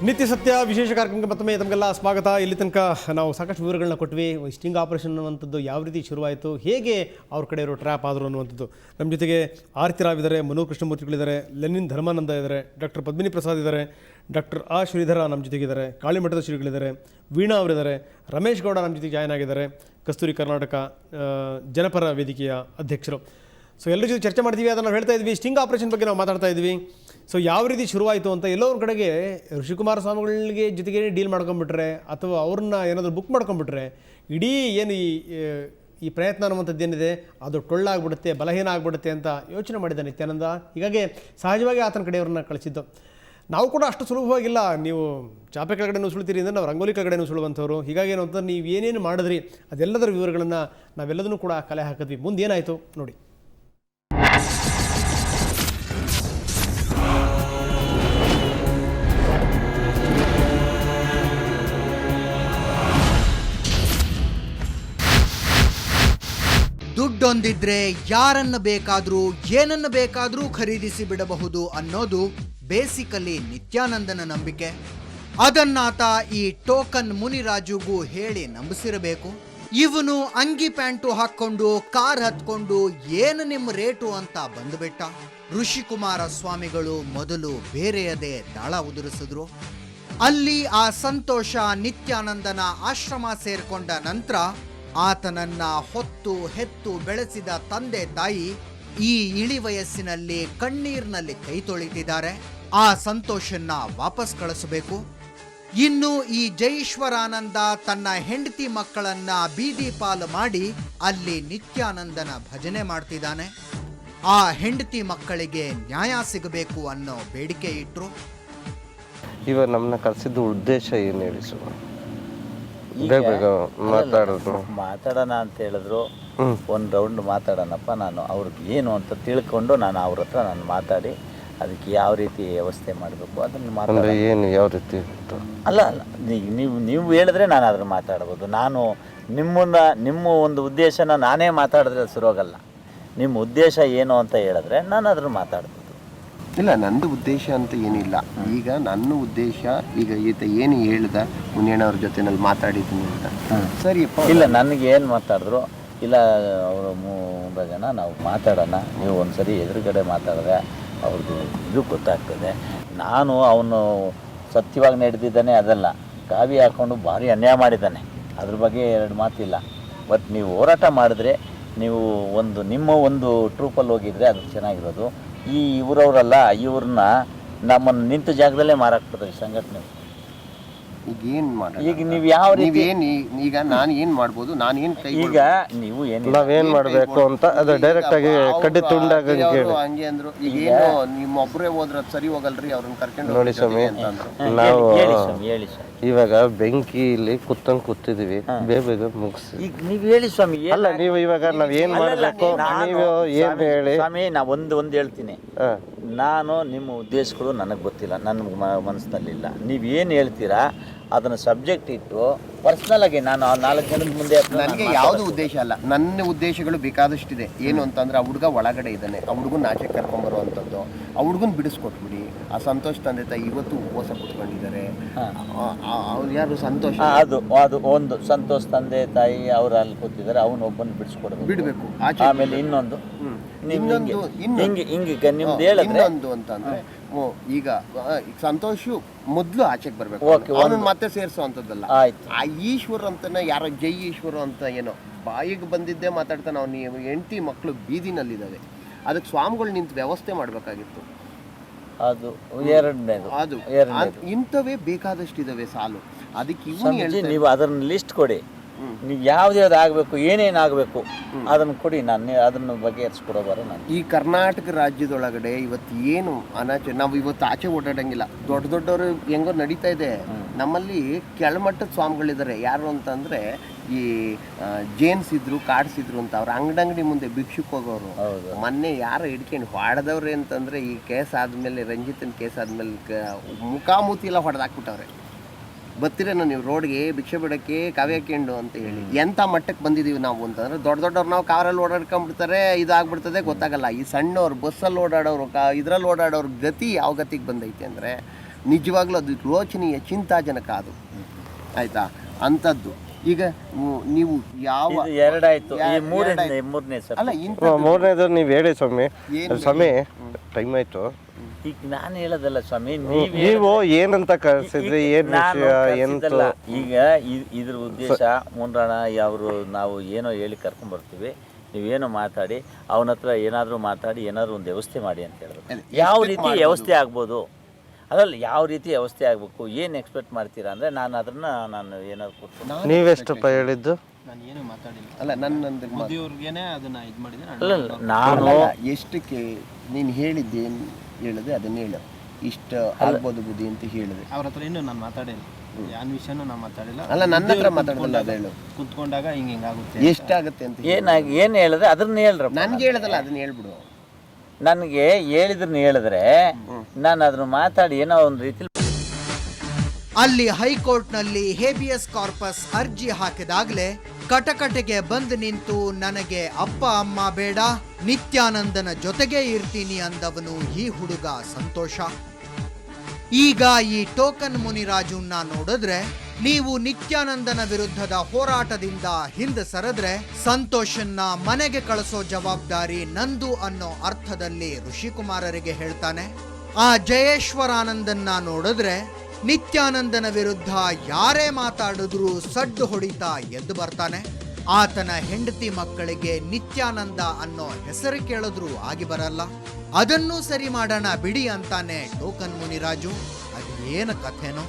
ನಿತ್ಯ ಸತ್ಯ ವಿಶೇಷ ಕಾರ್ಯಕ್ರಮಕ್ಕೆ ಮತ್ತೊಮ್ಮೆ ತಮಗೆಲ್ಲ ಸ್ವಾಗತ. ಇಲ್ಲಿ ತನಕ ನಾವು ಸಾಕಷ್ಟು ವಿವರಗಳನ್ನ ಕೊಟ್ವಿ. ಸ್ಟಿಂಗ್ ಆಪರೇಷನ್ ಅನ್ನುವಂಥದ್ದು ಯಾವ ರೀತಿ ಶುರುವಾಯಿತು, ಹೇಗೆ ಅವ್ರ ಕಡೆ ಇರೋ ಟ್ರ್ಯಾಪ್ ಆದರು ಅನ್ನುವಂಥದ್ದು. ನಮ್ಮ ಜೊತೆಗೆ ಆರತಿ ರಾವ್ ಇದ್ದಾರೆ, ಮನೋಹರ್ ಕೃಷ್ಣಮೂರ್ತಿಗಳಿದ್ದಾರೆ, ಲೆನಿನ್ ಧರ್ಮಾನಂದ ಇದ್ದಾರೆ, ಡಾಕ್ಟರ್ ಪದ್ಮಿನಿ ಪ್ರಸಾದ್ ಇದ್ದಾರೆ, ಡಾಕ್ಟರ್ ಆ ಶ್ರೀಧರ ನಮ್ಮ ಜೊತೆಗಿದ್ದಾರೆ, ಕಾಳಿಮಠದ ಶ್ರೀಗಳಿದ್ದಾರೆ, ವೀಣಾ ಅವರಿದ್ದಾರೆ, ರಮೇಶ್ ಗೌಡ ನಮ್ಮ ಜೊತೆಗೆ ಜಾಯ್ನ್ ಆಗಿದ್ದಾರೆ, ಕಸ್ತೂರಿ ಕರ್ನಾಟಕ ಜನಪರ ವೇದಿಕೆಯ ಅಧ್ಯಕ್ಷರು. ಸೊ ಎಲ್ಲರ ಜೊತೆ ಚರ್ಚೆ ಮಾಡ್ತೀವಿ. ಅದನ್ನು ನಾವು ಹೇಳ್ತಾ ಇದ್ವಿ, ಸ್ಟಿಂಗ್ ಆಪರೇಷನ್ ಬಗ್ಗೆ ನಾವು ಮಾತಾಡ್ತಾ ಇದ್ವಿ. ಸೊ ಯಾವ ರೀತಿ ಶುರುವಾಯಿತು ಅಂತ ಎಲ್ಲೋ ಒಂದು ಕಡೆಗೆ ಋಷಿಕುಮಾರ ಸ್ವಾಮಿಗಳಿಗೆ ಜೊತೆಗೇ ಡೀಲ್ ಮಾಡ್ಕೊಂಡ್ಬಿಟ್ರೆ ಅಥವಾ ಅವ್ರನ್ನ ಏನಾದರೂ ಬುಕ್ ಮಾಡ್ಕೊಂಡ್ಬಿಟ್ರೆ ಇಡೀ ಏನು ಈ ಪ್ರಯತ್ನ ಅನ್ನುವಂಥದ್ದು ಏನಿದೆ ಅದು ಟೊಳ್ಳಾಗ್ಬಿಡುತ್ತೆ, ಬಲಹೀನ ಆಗಿಬಿಡುತ್ತೆ ಅಂತ ಯೋಚನೆ ಮಾಡಿದ ನಿತ್ಯಾನಂದ. ಹೀಗಾಗಿ ಸಹಜವಾಗಿ ಆತನ ಕಡೆಯವ್ರನ್ನ ಕಳಿಸಿದ್ದು. ನಾವು ಕೂಡ ಅಷ್ಟು ಸುಲಭವಾಗಿಲ್ಲ, ನೀವು ಚಾಪೆ ಕೆಳಗಡೆ ನುಸುಳ್ತೀರಿ ಅಂದರೆ ನಾವು ರಂಗೋಲಿ ಕೆಳಗಡೆ ನುಸುಳುವಂಥವ್ರು. ಹೀಗಾಗಿ ಏನು ಅಂತ ನೀವು ಏನೇನು ಮಾಡಿದ್ರಿ ಅದೆಲ್ಲದರ ವಿವರಗಳನ್ನು ನಾವೆಲ್ಲದನ್ನೂ ಕೂಡ ಕಲೆ ಹಾಕಿದ್ವಿ. ಮುಂದೆ ಏನಾಯಿತು ನೋಡಿ. ದುಡ್ಡೊಂದಿದ್ರೆ ಯಾರನ್ನ ಬೇಕಾದ್ರೂ ಏನನ್ನ ಬೇಕಾದ್ರೂ ಖರೀದಿಸಿ ಬಿಡಬಹುದು ಅನ್ನೋದು ಬೇಸಿಕಲಿ ನಿತ್ಯಾನಂದನ ನಂಬಿಕೆ. ಅದನ್ನಾತ ಈ ಟೋಕನ್ ಮುನಿರಾಜುಗೂ ಹೇಳಿ ನಂಬಿಸಿರಬೇಕು. ಇವನು ಅಂಗಿ ಪ್ಯಾಂಟು ಹಾಕೊಂಡು ಕಾರ್ ಹತ್ಕೊಂಡು ಏನು ನಿಮ್ಮ ರೇಟು ಅಂತ ಬಂದುಬಿಟ್ಟ. ಋಷಿಕುಮಾರ ಸ್ವಾಮಿಗಳು ಮೊದಲು ಬೇರೆಯದೇ ದಾಳ ಉದುರಿಸಿದ್ರು. ಅಲ್ಲಿ ಆ ಸಂತೋಷ ನಿತ್ಯಾನಂದನ ಆಶ್ರಮ ಸೇರ್ಕೊಂಡ ನಂತರ ಆತನನ್ನ ಹೊತ್ತು ಹೆತ್ತು ಬೆಳೆಸಿದ ತಂದೆ ತಾಯಿ ಈ ಇಳಿ ವಯಸ್ಸಿನಲ್ಲಿ ಕಣ್ಣೀರಿನಲ್ಲಿ ಕೈ ತೊಳಿತಿದ್ದಾರೆ. ಆ ಸಂತೋಷನ್ನ ವಾಪಸ್ ಕಳಿಸಬೇಕು. ಇನ್ನು ಈ ಜೈಶ್ವರಾನಂದ ತನ್ನ ಹೆಂಡತಿ ಮಕ್ಕಳನ್ನ ಬೀದಿ ಪಾಲು ಮಾಡಿ ಅಲ್ಲಿ ನಿತ್ಯಾನಂದನ ಭಜನೆ ಮಾಡ್ತಿದ್ದಾನೆ. ಆ ಹೆಂಡತಿ ಮಕ್ಕಳಿಗೆ ನ್ಯಾಯ ಸಿಗಬೇಕು ಅನ್ನೋ ಬೇಡಿಕೆ ಇಟ್ರು. ಇವಾಗ ನಮ್ಮನ್ನ ಕರೆಸಿದ್ದು ಉದ್ದೇಶ ಏನು ಹೇಳಿ ಸುಮ್ಮ ಮಾತಾಡೋಣ ಅಂತ ಹೇಳಿದ್ರು. ಒಂದು ರೌಂಡ್ ಮಾತಾಡೋಣಪ್ಪ, ನಾನು ಅವ್ರಿಗೆ ಏನು ಅಂತ ತಿಳ್ಕೊಂಡು ನಾನು ಅವ್ರ ಹತ್ರ ನಾನು ಮಾತಾಡಿ ಅದಕ್ಕೆ ಯಾವ ರೀತಿ ವ್ಯವಸ್ಥೆ ಮಾಡಬೇಕು ಅದನ್ನು ಮಾತಾಡ. ಏನು ಯಾವ ರೀತಿ ಅಲ್ಲ ನೀವು ಹೇಳಿದ್ರೆ ನಾನು ಅದನ್ನು ಮಾತಾಡ್ಬೋದು. ನಾನು ನಿಮ್ಮ ಒಂದು ಉದ್ದೇಶನ ನಾನೇ ಮಾತಾಡಿದ್ರೆ ಶುರುವಾಗಲ್ಲ. ನಿಮ್ಮ ಉದ್ದೇಶ ಏನು ಅಂತ ಹೇಳಿದ್ರೆ ನಾನು ಅದನ್ನು ಮಾತಾಡ್ಬೋದು. ಇಲ್ಲ, ನಂದು ಉದ್ದೇಶ ಅಂತ ಏನಿಲ್ಲ. ಈಗ ನನ್ನ ಉದ್ದೇಶ ಈಗ ಈತ ಏನು ಹೇಳ್ದ ಮುನಿಯಣ್ಣವ್ರ ಜೊತೆನಲ್ಲಿ ಮಾತಾಡಿದ್ದೀನಿ ಅಂತ ಸರಿಯಪ್ಪ. ಇಲ್ಲ, ನನಗೆ ಏನು ಮಾತಾಡಿದ್ರು ಇಲ್ಲ ಅವರು 3 ಜನ ನಾವು ಮಾತಾಡೋಣ, ನೀವು ಒಂದ್ಸರಿ ಎದುರುಗಡೆ ಮಾತಾಡಿದ್ರೆ ಅವ್ರದ್ದು ಇದು ಗೊತ್ತಾಗ್ತದೆ. ನಾನು ಅವನು ಸತ್ಯವಾಗಿ ನಡೆದಿದ್ದಾನೆ ಅದಲ್ಲ, ಕಾವಿ ಹಾಕ್ಕೊಂಡು ಭಾರಿ ಅನ್ಯಾಯ ಮಾಡಿದ್ದಾನೆ, ಅದ್ರ ಬಗ್ಗೆ 2 ಮಾತಿಲ್ಲ. ಬಟ್ ನೀವು ಹೋರಾಟ ಮಾಡಿದ್ರೆ ನೀವು ನಿಮ್ಮ ಒಂದು ಟ್ರೂಪಲ್ಲಿ ಹೋಗಿದ್ರೆ ಅದು ಚೆನ್ನಾಗಿರೋದು. ಇವರವರಲ್ಲ, ಇವ್ರನ್ನ ನಮ್ಮನ್ನು ನಿಂತ ಜಾಗದಲ್ಲೇ ಮಾರಾಕ್ತದೆ ಸಂಘಟನೆ. ಈಗ ಏನು ಮಾಡಿ ಈಗ ನೀವು ಯಾವ ರೀತಿ ಈಗ ನಾನು ಏನು ಮಾಡ್ಬೋದು, ನಾನು ಏನು ಕೈ ಈಗ ನೀವು ಏನು ನಾವೇನು ಮಾಡಬೇಕು ಅಂತ ಅದು ಡೈರೆಕ್ಟ್ ಆಗಿ ಕಡ್ಡಿ ತುಂಡಾಗ ಹಂಗೆ ಅಂದ್ರು. ಈಗ ಏನು ನಿಮ್ಮೊಬ್ಬರೇ ಹೋದ್ರೆ ಸರಿ ಹೋಗಲ್ರಿ, ಅವ್ರನ್ನ ಕರ್ಕೊಂಡು ನೋಡಿ ಸ್ವಾಮಿ, ನಾವು ಇವಾಗ ಬೆಂಕಿಲಿ ಕೂತಿದೀವಿ, ಬೇಗ ಮುಗಿಸಿ. ಈಗ ನೀವು ಹೇಳಿ ಸ್ವಾಮಿ. ಅಲ್ಲ, ನೀವು ಇವಾಗ ನಾವ್ ಏನ್ ಮಾಡಬೇಕು ನೀವು ಏನ್ ಹೇಳಿ ಸ್ವಾಮಿ. ನಾ ಒಂದು ಹೇಳ್ತೀನಿ. ನಾನು ನಿಮ್ಮ ಉದ್ದೇಶಗಳು ನನಗೆ ಗೊತ್ತಿಲ್ಲ, ನನ್ನ ಮನಸ್ಸಿನಲ್ಲಿಲ್ಲ. ನೀವೇನು ಹೇಳ್ತೀರಾ ಅದನ್ನು ಸಬ್ಜೆಕ್ಟ್ ಇಟ್ಟು ಪರ್ಸ್ನಲ್ ಆಗಿ ನಾನು 4 ಜನದ ಮುಂದೆ ನನಗೆ ಯಾವುದು ಉದ್ದೇಶ ಅಲ್ಲ. ನನ್ನ ಉದ್ದೇಶಗಳು ಬೇಕಾದಷ್ಟಿದೆ. ಏನು ಅಂತಂದ್ರೆ ಆ ಹುಡುಗ ಒಳಗಡೆ ಇದ್ದಾನೆ, ಆ ಹುಡುಗನ ಆಚೆ ಕರ್ಕೊಂಬರುವಂಥದ್ದು, ಆ ಹುಡುಗನ ಬಿಡಿಸ್ಕೊಟ್ಬಿಡಿ. ಆ ಸಂತೋಷ್ ತಂದೆ ತಾಯಿ ಇವತ್ತು ಉಪವಾಸ ಕೂತ್ಕೊಂಡಿದ್ದಾರೆ. ಅವ್ರು ಯಾರು ಸಂತೋಷ, ಅದು ಒಂದು ಸಂತೋಷ್ ತಂದೆ ತಾಯಿ ಅವ್ರು ಅಲ್ಲಿ ಕೂತಿದ್ದಾರೆ, ಅವನೊಬ್ಬನ ಬಿಡಿಸ್ಕೊಡ್ಬೇಕು. ಆಮೇಲೆ ಇನ್ನೊಂದು ಹಿಂಗೆ ನಿಮ್ದು ಹೇಳಿದ್ರೆ ಇನ್ನೊಂದು ಅಂತಂದ್ರೆ ಈಗ ಸಂತೋಷು ಮೊದಲು ಆಚೆಗೆ ಬರ್ಬೇಕು, ಅವನನ್ನ ಮತ್ತೆ ಸೇರಿಸುವಂಥದ್ದಲ್ಲ. ಆ ಈಶ್ವರ್ ಅಂತಾನೆ ಯಾರೋ ಜೈ ಈಶ್ವರ ಅಂತ ಏನೋ ಬಾಯಿಗೆ ಬಂದಿದ್ದೇ ಮಾತಾಡ್ತಾನೆ. ಅವನು ಹೆಂಡತಿ ಮಕ್ಕಳು ಬೀದಿನಲ್ಲಿದ್ದಾವೆ, ಅದಕ್ಕೆ ಸ್ವಾಮಿಗಳು ನಿಂತು ವ್ಯವಸ್ಥೆ ಮಾಡಬೇಕಾಗಿತ್ತು. ಅದು ಎರಡನೇದು. ಅದು ಇಂಥವೇ ಬೇಕಾದಷ್ಟಿದಾವೆ ಸಾಲು. ಅದಕ್ಕೆ ನೀವು ಅದನ್ನ ಲಿಸ್ಟ್ ಕೊಡಿ. ನೀವು ಯಾವ್ದು ಆಗಬೇಕು, ಏನೇನು ಆಗಬೇಕು ಅದನ್ನು ಕೊಡಿ, ನಾನು ಅದನ್ನು ಬಗೆಹರಿಸ್ಕೊಡೋಬಾರ. ನಾನು ಈ ಕರ್ನಾಟಕ ರಾಜ್ಯದೊಳಗಡೆ ಇವತ್ತು ಏನು ನಾವು ಇವತ್ತು ಆಚೆ ಓಡಾಡಂಗಿಲ್ಲ. ದೊಡ್ಡವರು ಹೆಂಗೋ ನಡೀತಾ ಇದೆ. ನಮ್ಮಲ್ಲಿ ಕೆಳಮಟ್ಟದ ಸ್ವಾಮಿಗಳಿದ್ದಾರೆ. ಯಾರು ಅಂತಂದ್ರೆ ಈ ಜೇನ್ಸ್ ಇದ್ರು, ಕಾಡ್ಸ್ ಇದ್ರು ಅಂತ ಅವ್ರ ಅಂಗಡಿ ಮುಂದೆ ಭಿಕ್ಷುಕ್ ಹೋಗೋರು. ಮೊನ್ನೆ ಯಾರು ಹಿಡ್ಕೊಂಡು ಹೊಡೆದವ್ರೆ ಅಂತಂದ್ರೆ ಈ ಕೇಸ್ ಆದ್ಮೇಲೆ, ರಂಜಿತನ ಕೇಸ್ ಆದ್ಮೇಲೆ ಮುಖಾಮುಖಿ ಎಲ್ಲ ಹೊಡೆದಾಕ್ಬಿಟ್ಟವ್ರೆ. ಬರ್ತೀರೇನೋ ನೀವು ರೋಡ್ಗೆ ಭಿಕ್ಷೆ ಬಿಡೋಕ್ಕೆ ಕಾವ್ಯ ಹಾಕ್ಕೊಂಡು ಅಂತ ಹೇಳಿ. ಎಂಥ ಮಟ್ಟಕ್ಕೆ ಬಂದಿದ್ದೀವಿ ನಾವು ಅಂತಂದರೆ, ದೊಡ್ಡವ್ರು ನಾವು ಕಾರಲ್ಲಿ ಓಡಾಡ್ಕೊಂಡ್ಬಿಡ್ತಾರೆ, ಇದಾಗ್ಬಿಡ್ತದೆ, ಗೊತ್ತಾಗಲ್ಲ. ಈ ಸಣ್ಣವ್ರು ಬಸ್ಸಲ್ಲಿ ಓಡಾಡೋರು, ಇದರಲ್ಲಿ ಓಡಾಡೋರು ಗತಿ ಯಾವ ಗತಿಗೆ ಬಂದೈತೆ ಅಂದರೆ, ನಿಜವಾಗ್ಲೂ ಅದು ರೋಚನೀಯ ಚಿಂತಾಜನಕ ಅದು, ಆಯಿತಾ? ಅಂಥದ್ದು ಈಗ ನೀವು ಯಾವ ಇದು ಎರಡಾಯ್ತು, ಈ ಮೂರನೇ ಸರ್. ಅಲ್ಲ ಮೂರನೇದು ನೀವು ಹೇಳಿ ಸ್ವಾಮಿ. ಸ್ವಾಮಿ ಟೈಮ್ ಆಯ್ತು. ಈಗ ನಾನು ಹೇಳೋದಲ್ಲ ಸ್ವಾಮಿ, ನೀವು ಏನಂತ ಕಳ್ಸಿದ್ರಿ, ಏನ್ ವಿಷಯ ಎಂತ? ಈಗ ಇದ್ರ ಉದ್ದೇಶ ಮುಂಡ್ರಣ ಅವರು ನಾವು ಏನೋ ಹೇಳಿ ಕರ್ಕೊಂಡ್ಬರ್ತೀವಿ, ನೀವೇನೋ ಮಾತಾಡಿ ಅವನ ಹತ್ರ ಏನಾದರೂ ಮಾತಾಡಿ ಏನಾದರೂ ಒಂದು ವ್ಯವಸ್ಥೆ ಮಾಡಿ ಅಂತ ಹೇಳಿದ್ರು. ಯಾವ ರೀತಿ ವ್ಯವಸ್ಥೆ ಆಗ್ಬೋದು, ಅದರಲ್ಲಿ ಯಾವ ರೀತಿ ವ್ಯವಸ್ಥೆ ಆಗಬೇಕು, ಏನು ಎಕ್ಸ್ಪೆಕ್ಟ್ ಮಾಡ್ತೀರಾ ಅಂದರೆ ನಾನು ಅದನ್ನು ಏನಾದ್ರು ಕೊಟ್ಟು. ನೀವೆಷ್ಟಪ್ಪ ಹೇಳಿದ್ದು? ನಾನು ಏನು ಮಾತಾಡಿಲ್ಲ. ಅಲ್ಲ ನನ್ನೊಂದು ಮದುವೆಯವ್ರಿಗೇನೆ ಅದನ್ನ ಇದು ಮಾಡಿದೆ. ಅಲ್ಲ ನಾನು ಎಷ್ಟಕ್ಕೆ ನೀನು ಹೇಳಿದ್ದೇನು ಹೇಳಿದೆ ಅದನ್ನ ಹೇಳು, ಇಷ್ಟ ಆಗ್ಬೋದು ಬುದ್ಧಿ ಅಂತ ಹೇಳಿದೆ. ಅವ್ರ ಹತ್ರ ಇನ್ನೂ ನಾನು ಮಾತಾಡಿಲ್ಲ, ಯಾವ ವಿಷಯನೂ ನಾನು ಮಾತಾಡಿಲ್ಲ. ಅಲ್ಲ ನನ್ನ ಹತ್ರ ಮಾತಾಡೋದಲ್ಲ, ಅದು ಹೇಳು. ಕುತ್ಕೊಂಡಾಗ ಹಿಂಗಾಗುತ್ತೆ, ಎಷ್ಟಾಗುತ್ತೆ ಅಂತ ಏನು ಹೇಳಿದ್ರೆ ಅದನ್ನ ಹೇಳ್ರಪ್ಪ. ನನ್ಗೆ ಹೇಳೋದಲ್ಲ, ಅದನ್ನ ಹೇಳ್ಬಿಡು. ನನಗೆ ಹೇಳಿದ್ರನ್ನ ಹೇಳಿದ್ರೆ ನಾನು ಅದನ್ನ ಮಾತಾಡಿ ಏನೋ ಒಂದು ರೀತಿಲಿ. ಅಲ್ಲಿ ಹೈಕೋರ್ಟ್ನಲ್ಲಿ ಹೇಬಿಯಸ್ ಕಾರ್ಪಸ್ ಅರ್ಜಿ ಹಾಕಿದಾಗಲೇ ಕಟಕಟೆಗೆ ಬಂದು ನಿಂತು ನನಗೆ ಅಪ್ಪ ಅಮ್ಮ ಬೇಡ, ನಿತ್ಯಾನಂದನ ಜೊತೆಗೆ ಇರ್ತೀನಿ ಅಂದವನು ಈ ಹುಡುಗ ಸಂತೋಷ. ಈಗ ಈ ಟೋಕನ್ ಮುನಿರಾಜುನ್ನ ನೋಡಿದ್ರೆ ನೀವು ನಿತ್ಯಾನಂದನ ವಿರುದ್ಧದ ಹೋರಾಟದಿಂದ ಹಿಂದೆ ಸರಿದ್ರೆ ಸಂತೋಷನ್ನ ಮನೆಗೆ ಕಳಿಸೋ ಜವಾಬ್ದಾರಿ ನಂದು ಅನ್ನೋ ಅರ್ಥದಲ್ಲಿ ಋಷಿಕುಮಾರರಿಗೆ ಹೇಳ್ತಾನೆ. ಆ ಜಯೇಶ್ವರಾನಂದನ್ನ ನೋಡಿದ್ರೆ ನಿತ್ಯಾನಂದನ ವಿರುದ್ಧ ಯಾರೇ ಮಾತಾಡಿದ್ರೂ ಸಡ್ಡು ಹೊಡಿತಾ ಎದ್ದು ಬರ್ತಾನೆ. ಆತನ ಹೆಂಡತಿ ಮಕ್ಕಳಿಗೆ ನಿತ್ಯಾನಂದ ಅನ್ನೋ ಹೆಸರು ಕೇಳಿದ್ರೂ ಆಗಿ ಬರಲ್ಲ. ಅದನ್ನೂ ಸರಿ ಮಾಡೋಣ ಬಿಡಿ ಅಂತಾನೆ ಟೋಕನ್ ಮುನಿರಾಜು. ಅದು ಏನು ಕಥೆನೋ.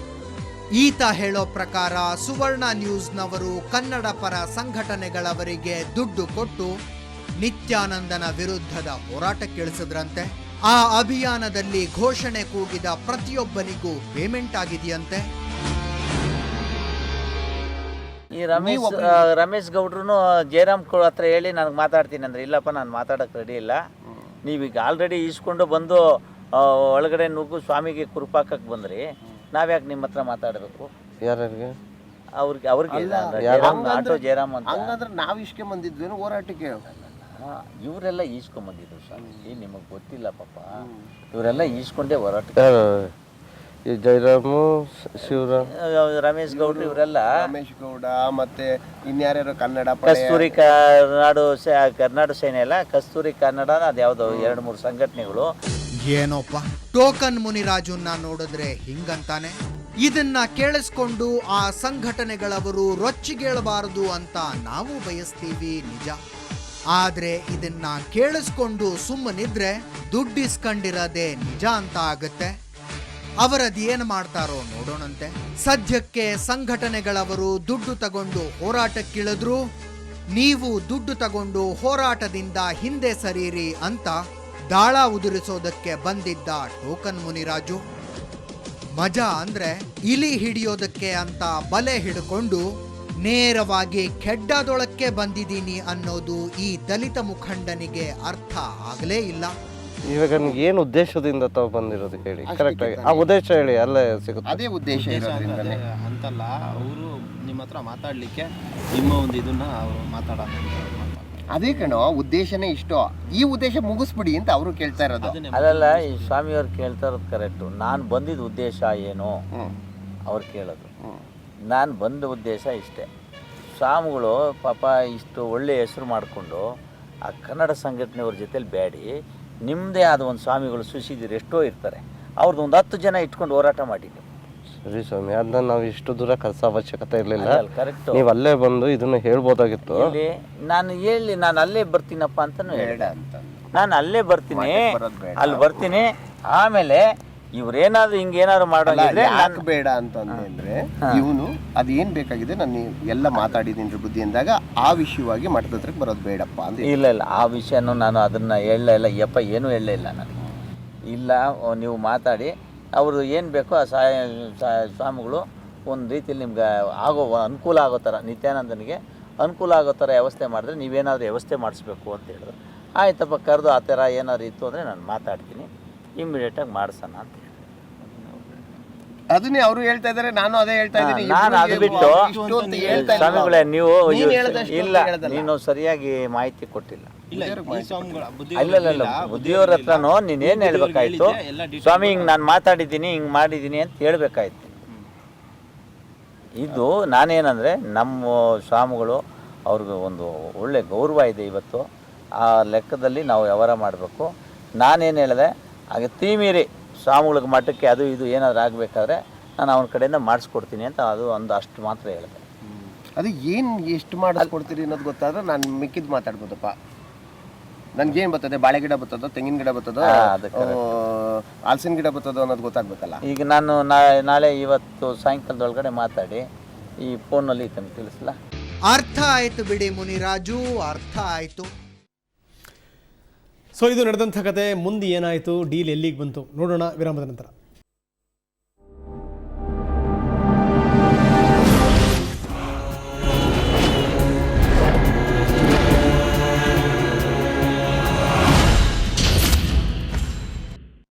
ಈತ ಹೇಳೋ ಪ್ರಕಾರ ಸುವರ್ಣ ನ್ಯೂಸ್ನವರು ಕನ್ನಡ ಪರ ಸಂಘಟನೆಗಳವರಿಗೆ ದುಡ್ಡು ಕೊಟ್ಟು ನಿತ್ಯಾನಂದನ ವಿರುದ್ಧದ ಹೋರಾಟಕ್ಕಿಳಿಸಿದ್ರಂತೆ. ಆ ಅಭಿಯಾನದಲ್ಲಿ ಘೋಷಣೆ ಕೂಗಿದ ಪ್ರತಿಯೊಬ್ಬನಿಗೂ ಪೇಮೆಂಟ್ ಆಗಿದೆಯಂತೆ. ಈ ರಮೇಶ್ ಗೌಡ್ರು ಜಯರಾಮ್ ಹತ್ರ ಹೇಳಿ ನನಗೆ ಮಾತಾಡ್ತೀನಿ ಅಂದ್ರೆ, ಇಲ್ಲಪ್ಪ ನಾನು ಮಾತಾಡೋಕ್ಕೆ ರೆಡಿ ಇಲ್ಲ, ನೀವೀಗ ಆಲ್ರೆಡಿ ಈಸ್ಕೊಂಡು ಬಂದು ಒಳಗಡೆ ನುಗ್ಗು ಸ್ವಾಮಿಗೆ ಕುರುಪಾಕಕ್ಕೆ ಬಂದ್ರಿ, ನಾವ್ಯಾಕೆ ನಿಮ್ಮ ಹತ್ರ ಮಾತಾಡಬೇಕು? ಯಾರಿಗೆ? ಅವ್ರಿಗೆ ಆಟೋ ಜಯರಾಮ್ ಅಂತ. ಹಂಗಂದ್ರೆ ನಾವು ಇಸ್ಕೊಂಬಂದಿದ್ವೇನು ಹೋರಾಟಕ್ಕೆ? ಇವರೆಲ್ಲ ಈಸ್ಕೊಂಬಂದಿದ್ರು ಸ್ವಾಮಿ, ನಿಮಗೆ ಗೊತ್ತಿಲ್ಲ ಪಾಪ, ಇವರೆಲ್ಲ ಈಸ್ಕೊಂಡೇ ಹೋರಾಟ. ಜಯರಾಮು, ಶಿವರಾಮ್, ರಮೇಶ್ ಗೌಡ್ರು ಇವರೆಲ್ಲ. ರಮೇಶ್ ಗೌಡ ಮತ್ತೆ ಇನ್ಯಾರ್ಯಾರು ಕನ್ನಡ ಕಸ್ತೂರಿ ಕರ್ನಾಟಕ ಸೇನೆ ಅಲ್ಲ, ಕಸ್ತೂರಿ ಕನ್ನಡ ಅದ್ಯಾವುದೋ 2-3 ಸಂಘಟನೆಗಳು. ಏನೋಪ್ಪ, ಟೋಕನ್ ಮುನಿರಾಜುನ್ನ ನೋಡಿದ್ರೆ ಹಿಂಗಂತಾನೆ. ಇದನ್ನ ಕೇಳಿಸ್ಕೊಂಡು ಆ ಸಂಘಟನೆಗಳವರು ರೊಚ್ಚಿಗೇಳಬಾರದು ಅಂತ ನಾವು ಬಯಸ್ತೀವಿ ನಿಜ. ಆದ್ರೆ ಇದನ್ನ ಕೇಳಿಸ್ಕೊಂಡು ಸುಮ್ಮನಿದ್ರೆ ದುಡ್ಡಿಸ್ಕೊಂಡಿರೋದೇ ನಿಜ ಅಂತ ಆಗತ್ತೆ. ಅವರದೇನು ಮಾಡ್ತಾರೋ ನೋಡೋಣಂತೆ. ಸದ್ಯಕ್ಕೆ ಸಂಘಟನೆಗಳವರು ದುಡ್ಡು ತಗೊಂಡು ಹೋರಾಟಕ್ಕಿಳಿದ್ರು, ನೀವು ದುಡ್ಡು ತಗೊಂಡು ಹೋರಾಟದಿಂದ ಹಿಂದೆ ಸರೀರಿ ಅಂತ ದಾಳ ಉದುರಿಸೋದಕ್ಕೆ ಬಂದಿದ್ದ ಟೋಕನ್ ಮುನಿರಾಜು. ಮಜಾ ಅಂದ್ರೆ ಇಲಿ ಹಿಡಿಯೋದಕ್ಕೆ ಅಂತ ಬಲೆ ಹಿಡ್ಕೊಂಡು ನೇರವಾಗಿ ಖೆಡ್ಡಾದೊಳಕ್ಕೆ ಬಂದಿದ್ದೀನಿ ಅನ್ನೋದು ಈ ದಲಿತ ಮುಖಂಡನಿಗೆ ಅರ್ಥ ಆಗಲೇ ಇಲ್ಲ. ಇವಾಗ ಏನು ಉದ್ದೇಶದಿಂದ ತಾವು ಬಂದಿರೋದು ಹೇಳಿ, ಕರೆಕ್ಟ್ ಆಗಿ ಆ ಉದ್ದೇಶ ಹೇಳಿ, ಅಲ್ಲೇ ಸಿಗುತ್ತೆ. ಅದೇ ಉದ್ದೇಶ ಇರೋದ್ರಿಂದಲೇ ಅಂತಲ್ಲ, ಅವರು ನಿಮ್ಮ ಹತ್ರ ಮಾತಾಡ್ಲಿಕ್ಕೆ ನಿಮ್ಮ ಒಂದು ಇದನ್ನ ಅವರು ಅದೇ ಕಣೋ ಉದ್ದೇಶನೇ ಇಷ್ಟು. ಈ ಉದ್ದೇಶ ಮುಗಿಸ್ಬಿಡಿ ಅಂತ ಅವರು ಕೇಳ್ತಾ ಇರೋದು. ಅಲ್ಲಲ್ಲ, ಈ ಸ್ವಾಮಿಯವ್ರು ಕೇಳ್ತಾ ಇರೋದು ಕರೆಕ್ಟು. ನಾನು ಬಂದಿದ್ದ ಉದ್ದೇಶ ಏನು ಅವ್ರು ಕೇಳೋದು. ನಾನು ಬಂದ ಉದ್ದೇಶ ಇಷ್ಟೇ, ಸ್ವಾಮಿಗಳು ಪಾಪ ಇಷ್ಟು ಒಳ್ಳೆ ಹೆಸರು ಮಾಡಿಕೊಂಡು ಆ ಕನ್ನಡ ಸಂಘಟನೆಯವ್ರ ಜೊತೆಲಿ ಬೇಡಿ ನಿಮ್ಮದೇ ಆದ ಒಂದು ಸ್ವಾಮಿಗಳು ಸುಶೀದಿರು ಎಷ್ಟೋ ಇರ್ತಾರೆ, ಅವ್ರದ್ದು ಒಂದು 10 ಜನ ಇಟ್ಕೊಂಡು ಹೋರಾಟ ಮಾಡಿ. ಸರಿ ಸ್ವಾಮಿ, ಅದನ್ನ ನಾವು ಇಷ್ಟು ದೂರ ಕಳ್ಸೋ ಅವಶ್ಯಕತೆ ಇರಲಿಲ್ಲ. ಕರೆಕ್ಟ್, ನೀವು ಅಲ್ಲೇ ಬಂದು ಇದನ್ನ ಹೇಳ್ಬೋದಾಗಿತ್ತು. ನಾನು ಅಲ್ಲೇ ಬರ್ತೀನಪ್ಪ ಅಂತಲೂ ಹೇಳ, ನಾನು ಅಲ್ಲೇ ಬರ್ತೀನಿ, ಅಲ್ಲಿ ಬರ್ತೀನಿ. ಆಮೇಲೆ ಇವ್ರೇನಾದ್ರು ಹಿಂಗೇನಾದ್ರು ಮಾಡೋಂಗಿದ್ರೆ ಯಾಕೆ ಬೇಡ ಅಂತಂದ್ರೆ ಇವನು ಅದೇನ್ ಬೇಕಾಗಿದೆ ನಾನು ಎಲ್ಲ ಮಾತಾಡಿದ್ದೀನಿ ಬುದ್ಧಿ ಅಂದಾಗ ಆ ವಿಷಯವಾಗಿ ಮಠದ ಹತ್ರಕ್ಕೆ ಬರೋದು ಬೇಡಪ್ಪ ಅಂತ. ಇಲ್ಲ ಆ ವಿಷಯನೂ ನಾನು ಅದನ್ನ ಹೇಳಲೇ ಇಲ್ಲ ಯಪ್ಪ, ಏನೂ ಹೇಳಲೇ ಇಲ್ಲ ನನಗೆ. ಇಲ್ಲ, ನೀವು ಮಾತಾಡಿ ಅವರು ಏನು ಬೇಕೋ ಆ ಸ್ವಾಮಿಗಳು ಒಂದು ರೀತಿಯಲ್ಲಿ ನಿಮ್ಗೆ ಅನುಕೂಲ ಆಗೋ ಥರ, ನಿತ್ಯಾನಂದನಿಗೆ ಅನುಕೂಲ ಆಗೋ ಥರ ವ್ಯವಸ್ಥೆ ಮಾಡಿದ್ರೆ ನೀವೇನಾದರೂ ವ್ಯವಸ್ಥೆ ಮಾಡಿಸ್ಬೇಕು ಅಂತ ಹೇಳಿದ್ರು. ಆಯ್ತಪ್ಪ, ಕರೆದು ಆ ಥರ ಏನಾದ್ರು ಇತ್ತು ಅಂದರೆ ನಾನು ಮಾತಾಡ್ತೀನಿ, ಇಮ್ಮಿಡಿಯೇಟಾಗಿ ಮಾಡಿಸೋಣ ಅಂತ ಹೇಳಿ. ಅದನ್ನೇ ಅವರು ಹೇಳ್ತಾ ಇದಾರೆ, ನಾನು ಅದೇ ಹೇಳ್ತಾ ಇದ್ದೀನಿ. ನಾನು ಅದು ಬಿಟ್ಟು ಇಷ್ಟು ಅಂತ ಹೇಳ್ತಾ ಇಲ್ಲ. ಸ್ವಾಮಿಗಳೇ ನೀವು ನೀನ್ ಹೇಳ್ದಷ್ಟು ಇಲ್ಲ ಅಂತ ಹೇಳ್ದಲ್ಲ. ನೀನು ಸರಿಯಾಗಿ ಮಾಹಿತಿ ಕೊಟ್ಟಿಲ್ಲ. ಇಲ್ಲ ಈ ಸ್ವಾಮಿಗಳ ಇಲ್ಲ ಬುದ್ಧಿಯವ್ರ ಹತ್ರನೂ ನೀನೇನು ಹೇಳ್ಬೇಕಾಯ್ತು, ಸ್ವಾಮಿ ಹಿಂಗೆ ನಾನು ಮಾತಾಡಿದ್ದೀನಿ ಹಿಂಗೆ ಮಾಡಿದ್ದೀನಿ ಅಂತ ಹೇಳ್ಬೇಕಾಯ್ತು. ಇದು ನಾನೇನಂದರೆ ನಮ್ಮ ಸ್ವಾಮಿಗಳು ಅವ್ರಿಗೆ ಒಂದು ಒಳ್ಳೆ ಗೌರವ ಇದೆ ಇವತ್ತು. ಆ ಲೆಕ್ಕದಲ್ಲಿ ನಾವು ವ್ಯವಹಾರ ಮಾಡಬೇಕು. ನಾನೇನು ಹೇಳಿದೆ, ಹಾಗೆ ತೀಮೀರಿ ಸ್ವಾಮಿಗಳಿಗೆ ಮಠಕ್ಕೆ ಅದು ಇದು ಏನಾದರೂ ಆಗಬೇಕಾದ್ರೆ ನಾನು ಅವನ ಕಡೆಯಿಂದ ಮಾಡಿಸ್ಕೊಡ್ತೀನಿ ಅಂತ ಅದು ಒಂದು ಅಷ್ಟು ಮಾತ್ರ ಹೇಳಿದೆ. ಅದು ಏನು ಎಷ್ಟು ಮಾಡಿಸ್ಕೊಡ್ತೀರಿ ಅನ್ನೋದು ಗೊತ್ತಾದ್ರೆ ನಾನು ಮಿಕ್ಕಿದ್ದು ಮಾತಾಡ್ಬೋದಪ್ಪ. ನನ್ಗೇನು ಬರ್ತದೆ, ಬಾಳೆ ಗಿಡ ಬರ್ತದೋ, ತೆಂಗಿನ ಗಿಡ ಬರ್ತದೋ, ಹಲಸಿನ ಗಿಡ ಬರ್ತದೋ ಅನ್ನೋದು ಗೊತ್ತಾಗ್ಬೇಕಲ್ಲ. ಈಗ ನಾನು ನಾಳೆ ಇವತ್ತು ಸಾಯಂಕಾಲದೊಳಗಡೆ ಮಾತಾಡಿ ಈ ಫೋನಲ್ಲಿ ತನಗೆ ತಿಳಿಸಲ್ಲ. ಅರ್ಥ ಆಯ್ತು ಬಿಡಿ ಮುನಿರಾಜು, ಅರ್ಥ ಆಯ್ತು. ಸೊ ಇದು ನಡೆದಂಥ ಕತೆ. ಮುಂದೆ ಏನಾಯಿತು, ಡೀಲ್ ಎಲ್ಲಿಗೆ ಬಂತು ನೋಡೋಣ ವಿರಾಮದ ನಂತರ.